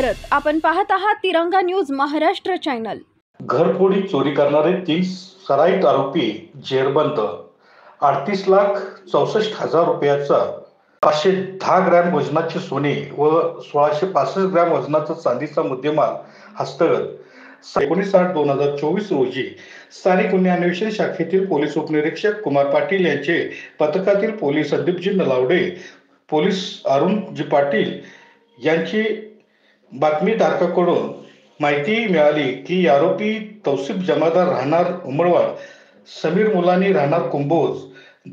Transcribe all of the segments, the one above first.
भारत, आपण पाहत आहात तिरंगा न्यूज महाराष्ट्र चॅनल। घरफोडी चोरी करणारे 3 सराईत आरोपी जेरबंद। 38,64,000 रुपयाचा 510 ग्रॅम वजनाचे सोने व 1665 ग्रॅम वजनाचा चांदीचा मुद्देमाल हस्तगत। 19/8/2024 रोजी स्थानिक गुन्हे अन्वेषण शाखेतील पोलीस उपनिरीक्षक कुमार पाटील यांचे पथकातील पोलीस संदीपजी नलावडे, पोलीस अरुणजी पाटील यांची बातमीदाराकडून माहिती मिळाली की आरोपी तौसिफ जमादार राहणार उमरवाड, समीर मुलानी राहणार कुंभोज,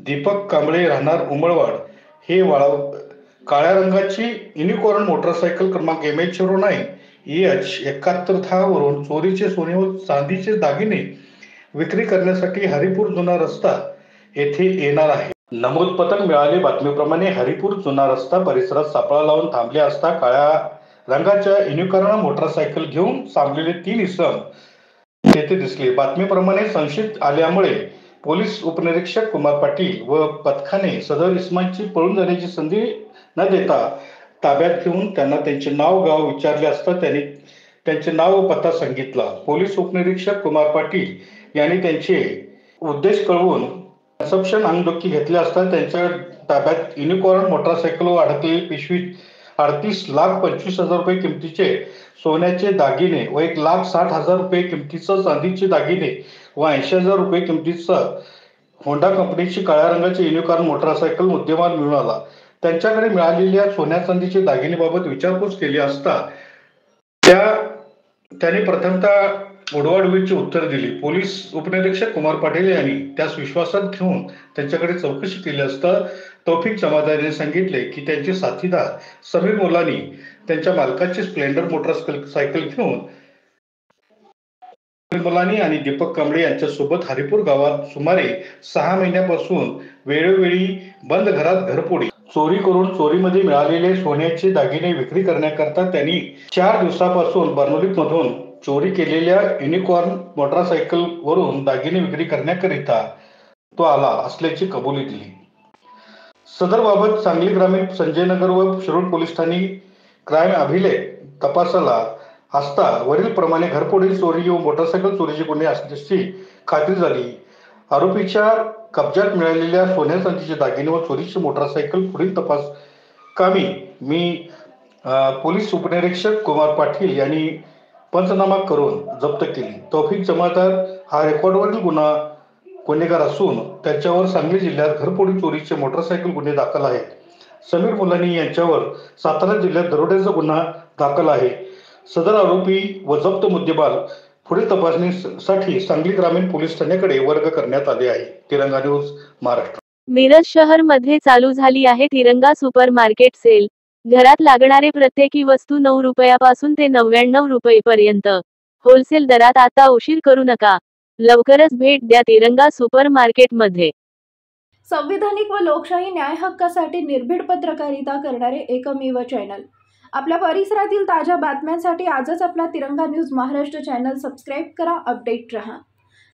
दीपक कांबळे राहणार उमरवाड हे काळ्या रंगाची युनिकॉर्न मोटरसायकल क्रमांक MH09 EH7110 वरून चोरीचे सोने व चांदीचे दागिने विक्री करण्यासाठी हरिपूर जुना रस्ता येथे येणार आहे। नमूद पथक मिळाली बातमीप्रमाणे हरिपूर जुना रस्ता परिसरात सापळा लावून थांबले असता काळ्या रंगाच्या युनिकॉर्न मोटरसायकल घेऊन थांबलेले 3 इसम तेथे दिसले। बातमीप्रमाणे संशयित आल्यामुळे पोलीस उपनिरीक्षक कुमार पाटील व पथकाने सदर इसमांची पळून जाण्याची संधी न देता ताब्यात घेऊन त्यांना त्यांचे नाव गाव विचारले असता त्यांनी त्यांचे नाव व पत्ता सांगितला। पोलीस उपनिरीक्षक कुमार पाटील यांनी त्यांचे उद्देश कळवून कन्सप्शन अंगदुखी घेतले असता त्यांच्या ताब्यात युनिकॉर्न मोटरसायकल व अडकलेली पिशवीत 38,25,000 रुपये किमतीचे सोन्याचे दागिने व 1,60,000 रुपये किमतीचे चांदीचे दागिने व 80,000 रुपये किमतीचा होंडा कंपनीची काळ्या रंगाची युनिकॉर्न मोटरसायकल मुद्देमाल मिळून आला। त्यांच्याकडे मिळालेल्या सोन्या चांदीचे दागिनेबाबत विचारपूस केली असता त्यांनी प्रथमतः उडवाउडवीची उत्तर दिली। पोलीस उपनिरीक्षक कुमार पाटील यांनी त्यास विश्वासात घेऊन त्यांच्याकडे चौकशी केली असता तौफिक जमादार सांगितले की त्यांचे साथीदार समीर मुलानी त्यांच्या मालकाची स्प्लेंडर मोटरसायकल घेऊन मुलानी आणि दीपक कांबळे यांच्या सोबत हरिपूर गावात सुमारे 6 महिन्यापासून वेळोवेळी बंद घरात घरफोडी चोरी करून चोरीमध्ये मिळालेले सोन्याचे दागिने विक्री करण्याकरता त्यांनी 4 दिवसापासून बर्नोलीमधून चोरी केलेल्या युनिकॉर्न मोटरसायकल वरून दागिने विक्री करण्याकरिता तो आला असल्याची कबुली दिली। सदर बाबत सांगली ग्रामीण, संजयनगर व शिरूर पोलीस ठाणे क्राईम अभिलेख तपासाला असता वरील प्रमाणे घरफोडी चोरी व मोटरसायकल चोरीचे गुन्हे असल्याची खात्री झाली। आरोपीच्या कब्जात मिळालेल्या सोन्या चांदीचे दागिने व चोरीची मोटरसायकल पुढील तपास कामी पोलीस उपनिरीक्षक कुमार पाटील यांनी पंचनामा करून जप्त केली। तौफिक जमादार हा रेकॉर्डवरील गुन्हेगार असून त्यांच्यावर सांगली जिल्ह्यात घरफोडी चोरीचे मोटरसायकल गुन्हे दाखल आहेत। समीर मुलानी यांच्यावर सातारा जिल्ह्यात दरोड्याचा गुन्हा दाखल आहे। सदर आरोपी व जप्त मुद्देमाल पुढील तपासणीसाठी सांगली ग्रामीण पोलीस ठाण्याकडे वर्ग करण्यात आले आहे। तिरंगा न्यूज महाराष्ट्र। मिरज शहर मध्ये चालू झाली आहे तिरंगा सुपर मार्केट सेल। घरात लागणारे प्रत्येकी वस्तू 9 रुपयापासून ते 99 रुपयेपर्यंत होलसेल दरात। आता उशीर करू नका, लवकरच भेट द्या तिरंगा सुपर मार्केट मध्ये। संविधानिक व लोकशाही न्याय हक्कासाठी निर्भीड पत्रकारिता करणारे एकमेव चॅनल। आपल्या परिसरातील ताज्या बातम्यांसाठी आजच आपला तिरंगा न्यूज महाराष्ट्र चॅनल सबस्क्राइब करा, अपडेट रहा।